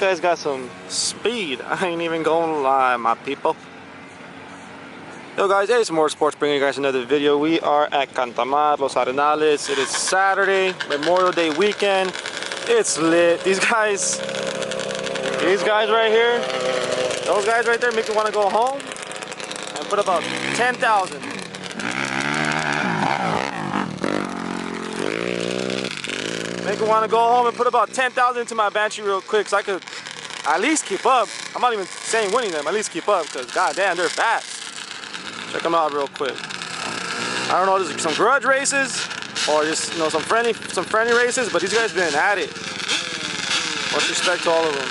guys got some speed. I ain't even gonna lie, my people. Yo guys, it's Motorsports bringing you guys another video. We are at Cantamar, Los Arenales. It is Saturday, Memorial Day weekend. It's lit. These guys right here, those guys right there make me want to go home and put about 10,000. Make me want to go home and put about 10,000 into my Banshee real quick so I could at least keep up. I'm not even saying winning them, at least keep up, because goddamn, they're fast. Check them out real quick. I don't know, there's some grudge races or just, you know, some friendly races, but these guys been at it. Much respect to all of them.